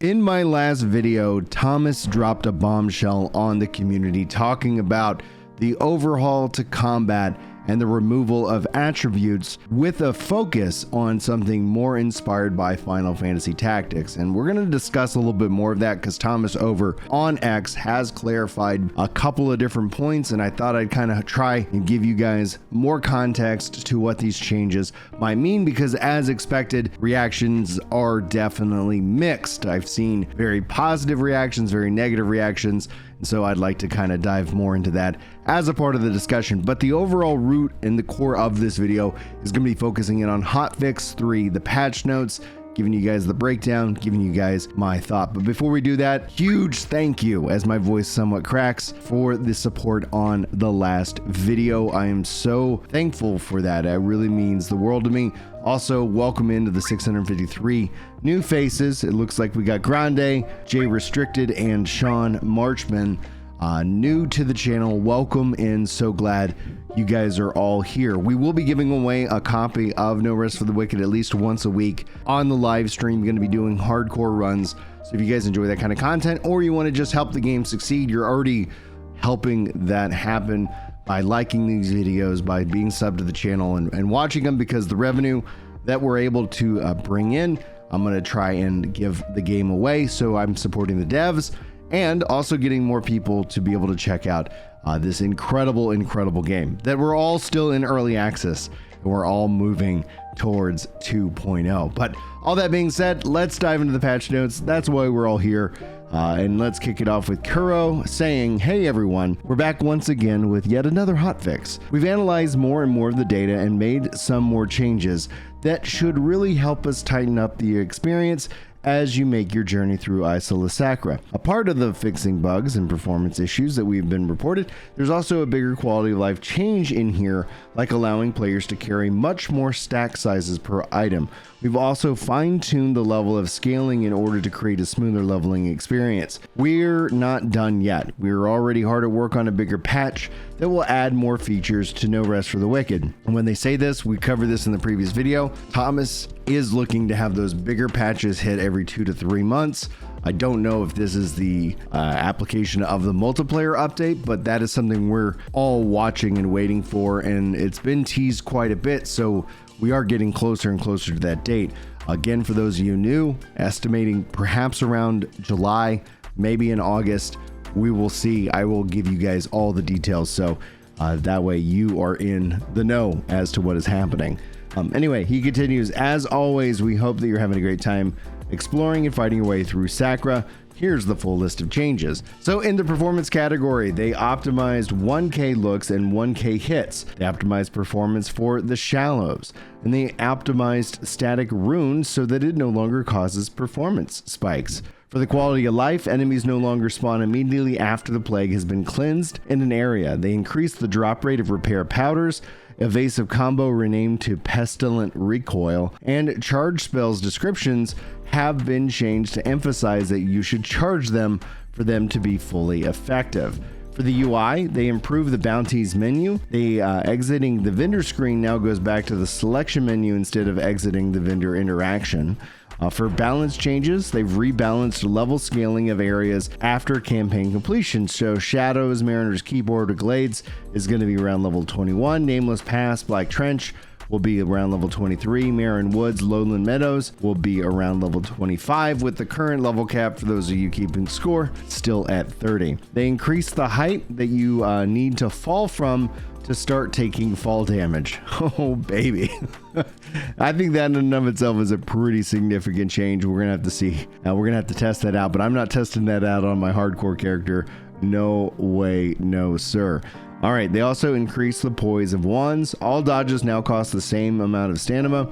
In my last video, Thomas dropped a bombshell on the community talking about the overhaul to combat and the removal of attributes with a focus on something more inspired by Final Fantasy Tactics. And we're going to discuss a little bit more of that because Thomas over on X has clarified a couple of different points, and I thought I'd kind of try and give you guys more context to what these changes might mean, because as expected, reactions are definitely mixed. I've seen very positive reactions, very negative reactions, and so I'd like to kind of dive more into that as a part of the discussion. But the overall root and the core of this video is going to be focusing in on Hotfix 3, the patch notes, giving you guys the breakdown, giving you guys my thought. But before we do that, huge thank you, as my voice somewhat cracks, for the support on the last video. I am so thankful for that. It really means the world to me. Also, welcome into the 653 new faces. It looks like we got Grande, Jay Restricted, and Sean Marchman new to the channel. Welcome in. So glad you guys are all here. We will be giving away a copy of No Rest for the Wicked at least once a week on the live stream. We're going to be doing hardcore runs. So if you guys enjoy that kind of content, or you want to just help the game succeed, you're already helping that happen by liking these videos, by being subbed to the channel and watching them, because the revenue that we're able to bring in, I'm going to try and give the game away. So I'm supporting the devs and also getting more people to be able to check out this incredible game that we're all still in early access, and we're all moving towards 2.0. But all that being said, let's dive into the patch notes. That's why we're all here. And let's kick it off with Kuro saying, "Hey everyone, we're back once again with yet another hotfix. We've analyzed more and more of the data and made some more changes that should really help us tighten up the experience as you make your journey through Isolacra. A part of the fixing bugs and performance issues that we've been reported, there's also a bigger quality of life change in here, like allowing players to carry much more stack sizes per item. We've also fine-tuned the level of scaling in order to create a smoother leveling experience. We're not done yet. We're already hard at work on a bigger patch that will add more features to No Rest for the Wicked." And when they say this, we covered this in the previous video, Thomas is looking to have those bigger patches hit every 2 to 3 months. I don't know if this is the application of the multiplayer update, but that is something we're all watching and waiting for, and it's been teased quite a bit, so we are getting closer and closer to that date. Again, for those of you new, estimating perhaps around July, maybe in August. We will see. I will give you guys all the details, so that way you are in the know as to what is happening. Anyway, he continues, "As always, we hope that you're having a great time exploring and fighting your way through Sakura. Here's the full list of changes." So in the performance category, they optimized 1K looks and 1K hits. They optimized performance for the shallows, and they optimized static runes so that it no longer causes performance spikes. For the quality of life, enemies no longer spawn immediately after the plague has been cleansed in an area. They increased the drop rate of repair powders, evasive combo renamed to Pestilent Recoil, and charge spells descriptions have been changed to emphasize that you should charge them for them to be fully effective. For the UI, they improved the bounties menu. Exiting the vendor screen now goes back to the selection menu instead of exiting the vendor interaction. For balance changes, they've rebalanced level scaling of areas after campaign completion. So Shadows, Mariner's Keyboard, or Glades is going to be around level 21. Nameless Pass, Black Trench will be around level 23. Marin Woods, Lowland Meadows will be around level 25, with the current level cap, for those of you keeping score, still at 30. They increased the height that you need to fall from to start taking fall damage. Oh baby. I think that in and of itself is a pretty significant change. We're gonna have to see. We're gonna have to test that out, but I'm not testing that out on my hardcore character. No way, no sir. All right, they also increased the poise of wands. All dodges now cost the same amount of stamina,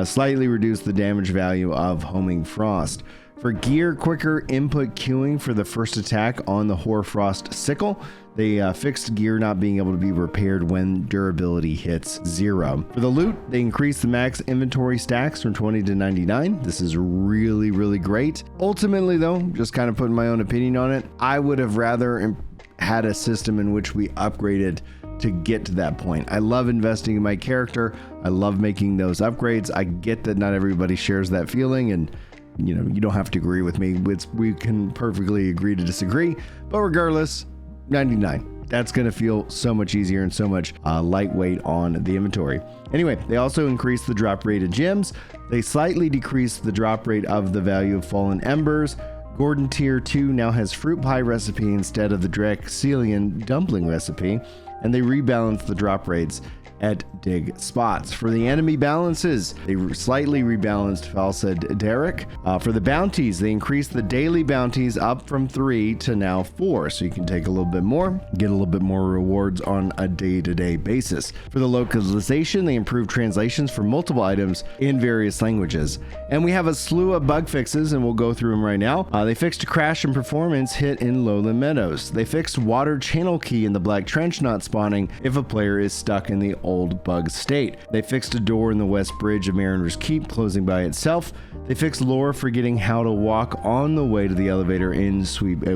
slightly reduced the damage value of Homing Frost. For gear, quicker input queuing for the first attack on the Hoarfrost Sickle. They fixed gear not being able to be repaired when durability hits 0. For the loot, they increased the max inventory stacks from 20 to 99. This is really great. Ultimately though, just kind of putting my own opinion on it, I would have rather had a system in which we upgraded to get to that point. I love investing in my character. I love making those upgrades. I get that not everybody shares that feeling, and you don't have to agree with me. We can perfectly agree to disagree, but regardless, 99. That's going to feel so much easier and so much lightweight on the inventory. Anyway, they also increased the drop rate of gems. They slightly decreased the drop rate of the value of fallen embers. Gordon tier 2 now has fruit pie recipe instead of the Drexelian dumpling recipe, and they rebalanced the drop rates at dig spots. For the enemy balances, they slightly rebalanced Falsed Derek. For the bounties, they increased the daily bounties up from 3 to now 4, so you can take a little bit more, get a little bit more rewards on a day-to-day basis. For the localization, they improved translations for multiple items in various languages. And we have a slew of bug fixes, and we'll go through them right now. They fixed a crash and performance hit in Lowland Meadows. They fixed water channel key in the Black Trench not spawning if a player is stuck in the old bug state. They fixed a door in the West Bridge of Mariner's Keep closing by itself. They fixed Laura forgetting how to walk on the way to the elevator in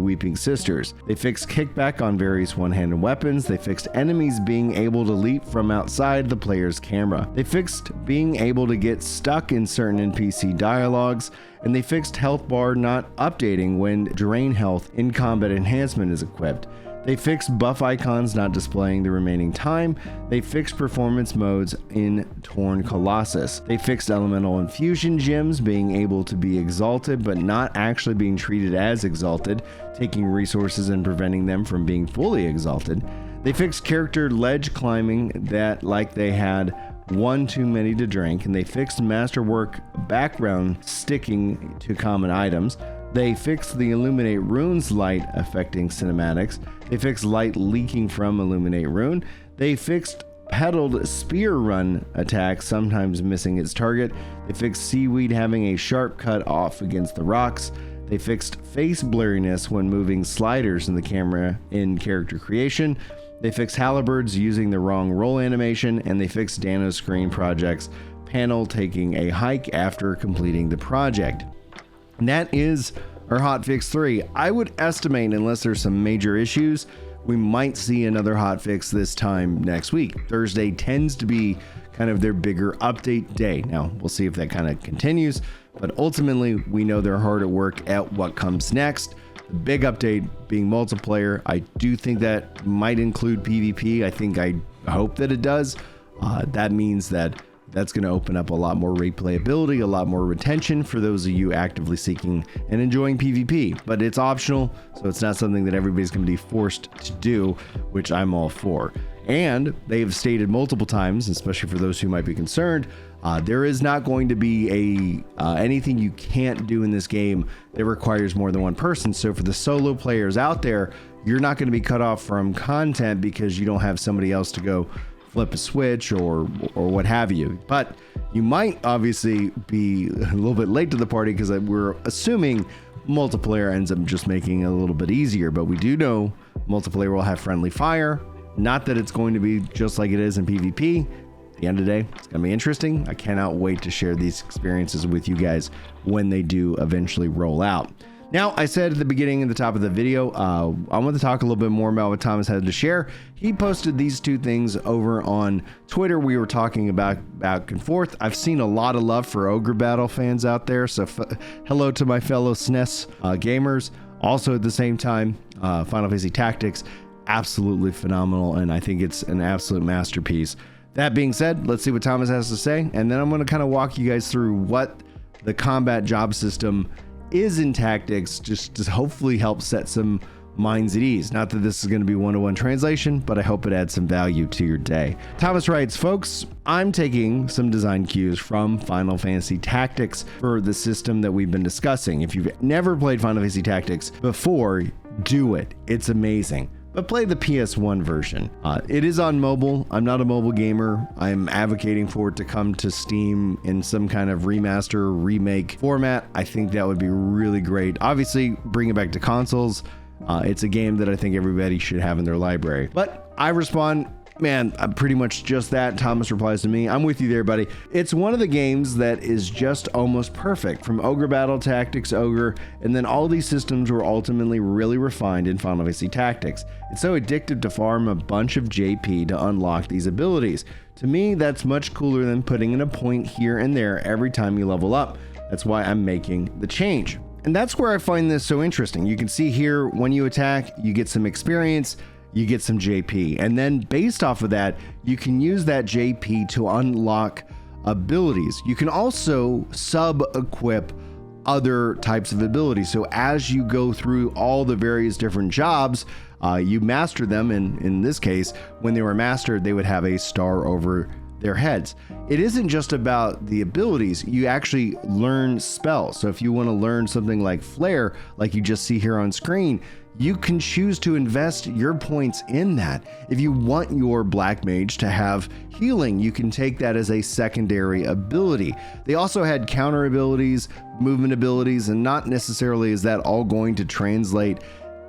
Weeping Sisters. They fixed kickback on various one-handed weapons. They fixed enemies being able to leap from outside the player's camera. They fixed being able to get stuck in certain NPC dialogues. And they fixed health bar not updating when drain health in combat enhancement is equipped. They fixed buff icons not displaying the remaining time. They fixed performance modes in Torn Colossus. They fixed elemental infusion gems being able to be exalted but not actually being treated as exalted, taking resources and preventing them from being fully exalted. They fixed character ledge climbing that like they had one too many to drink, and they fixed masterwork background sticking to common items. They fixed the Illuminate Runes light affecting cinematics. They fixed light leaking from Illuminate Rune. They fixed pedaled spear run attack, sometimes missing its target. They fixed seaweed having a sharp cut off against the rocks. They fixed face blurriness when moving sliders in the camera in character creation. They fixed halberds using the wrong roll animation, and they fixed Dano's screen projects panel taking a hike after completing the project. And that is our hotfix 3. I would estimate, unless there's some major issues, we might see another hotfix this time next week. Thursday tends to be kind of their bigger update day. Now, we'll see if that kind of continues, but ultimately, we know they're hard at work at what comes next. The big update being multiplayer. I do think that might include PvP. I hope that it does. That means that's going to open up a lot more replayability, a lot more retention for those of you actively seeking and enjoying PvP. But it's optional, so it's not something that everybody's going to be forced to do, which I'm all for. And they've stated multiple times, especially for those who might be concerned, there is not going to be anything you can't do in this game that requires more than one person. So for the solo players out there, you're not going to be cut off from content because you don't have somebody else to go flip a switch or what have you. But you might obviously be a little bit late to the party because we're assuming multiplayer ends up just making it a little bit easier. But we do know multiplayer will have friendly fire. Not that it's going to be just like it is in PvP. At the end of the day, it's going to be interesting. I cannot wait to share these experiences with you guys when they do eventually roll out. Now, I said at the beginning and the top of the video, I want to talk a little bit more about what Thomas had to share. He posted these two things over on Twitter. We were talking about back and forth. I've seen a lot of love for Ogre Battle fans out there, so hello to my fellow SNES gamers. Also, at the same time, Final Fantasy Tactics, absolutely phenomenal, and I think it's an absolute masterpiece. That being said, let's see what Thomas has to say, and then I'm going to kind of walk you guys through what the combat job system is in Tactics, just to hopefully help set some minds at ease. Not that this is going to be one-to-one translation, but I hope it adds some value to your day. Thomas writes, folks, I'm taking some design cues from Final Fantasy Tactics for the system that we've been discussing. If you've never played Final Fantasy Tactics before, do it. It's amazing. But play the PS1 version. It is on mobile. I'm not a mobile gamer. I'm advocating for it to come to Steam in some kind of remaster, remake format. I think that would be really great. Obviously, bring it back to consoles. It's a game that I think everybody should have in their library. But I respond, man, I'm pretty much just that. Thomas replies to me, I'm with you there, buddy. It's one of the games that is just almost perfect. From Ogre Battle, Tactics, Ogre, and then all these systems were ultimately really refined in Final Fantasy Tactics. It's so addictive to farm a bunch of JP to unlock these abilities. To me, that's much cooler than putting in a point here and there every time you level up. That's why I'm making the change. And that's where I find this so interesting. You can see here, when you attack, you get some experience, you get some JP. And then based off of that, you can use that JP to unlock abilities. You can also sub-equip other types of abilities. So as you go through all the various different jobs, you master them. And in this case, when they were mastered, they would have a star over their heads. It isn't just about the abilities, you actually learn spells. So if you want to learn something like Flare, like you just see here on screen, you can choose to invest your points in that. If you want your Black Mage to have healing, you can take that as a secondary ability. They also had counter abilities, movement abilities, and not necessarily is that all going to translate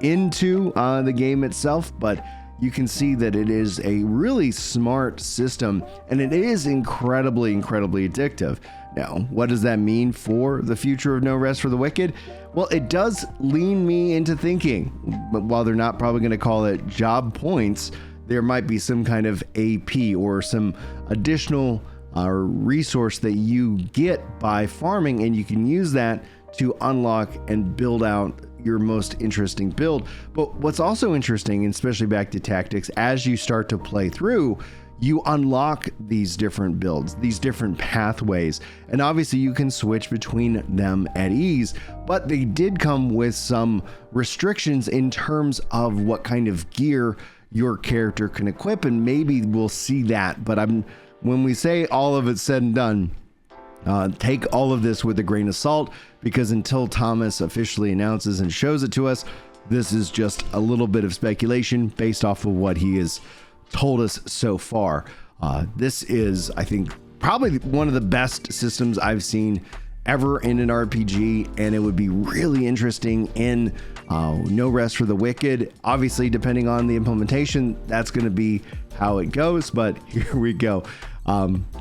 into the game itself, but you can see that it is a really smart system, and it is incredibly addictive. Now, what does that mean for the future of No Rest for the Wicked? Well, it does lean me into thinking, but while they're not probably going to call it job points, there might be some kind of AP or some additional resource that you get by farming, and you can use that to unlock and build out your most interesting build. But what's also interesting, and especially back to tactics, as you start to play through, you unlock these different builds, these different pathways, and obviously you can switch between them at ease, but they did come with some restrictions in terms of what kind of gear your character can equip, and maybe we'll see that. But when we say all of it's said and done, take all of this with a grain of salt, because until Thomas officially announces and shows it to us, this is just a little bit of speculation based off of what he has told us so far. This is, I think, probably one of the best systems I've seen ever in an RPG, and it would be really interesting in No Rest for the Wicked. Obviously, depending on the implementation, that's going to be how it goes, but here we go.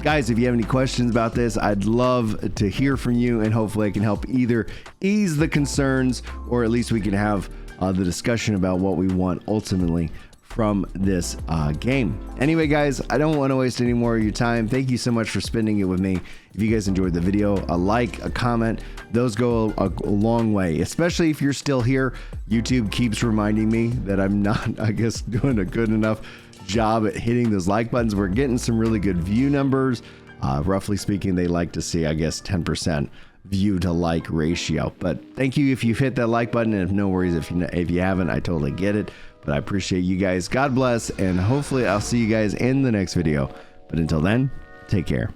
Guys, if you have any questions about this, I'd love to hear from you, and hopefully I can help either ease the concerns, or at least we can have the discussion about what we want ultimately from this game. Anyway, guys, I don't want to waste any more of your time. Thank you so much for spending it with me. If you guys enjoyed the video, a like, a comment, those go a long way, especially if you're still here. YouTube keeps reminding me that I'm not, I guess, doing a good enough job at hitting those like buttons. We're getting some really good view numbers. Roughly speaking, they like to see, I guess, 10% view to like ratio. But thank you if you've hit that like button, and no worries if you haven't. I totally get it, but I appreciate you guys. God bless, and hopefully I'll see you guys in the next video. But until then, take care.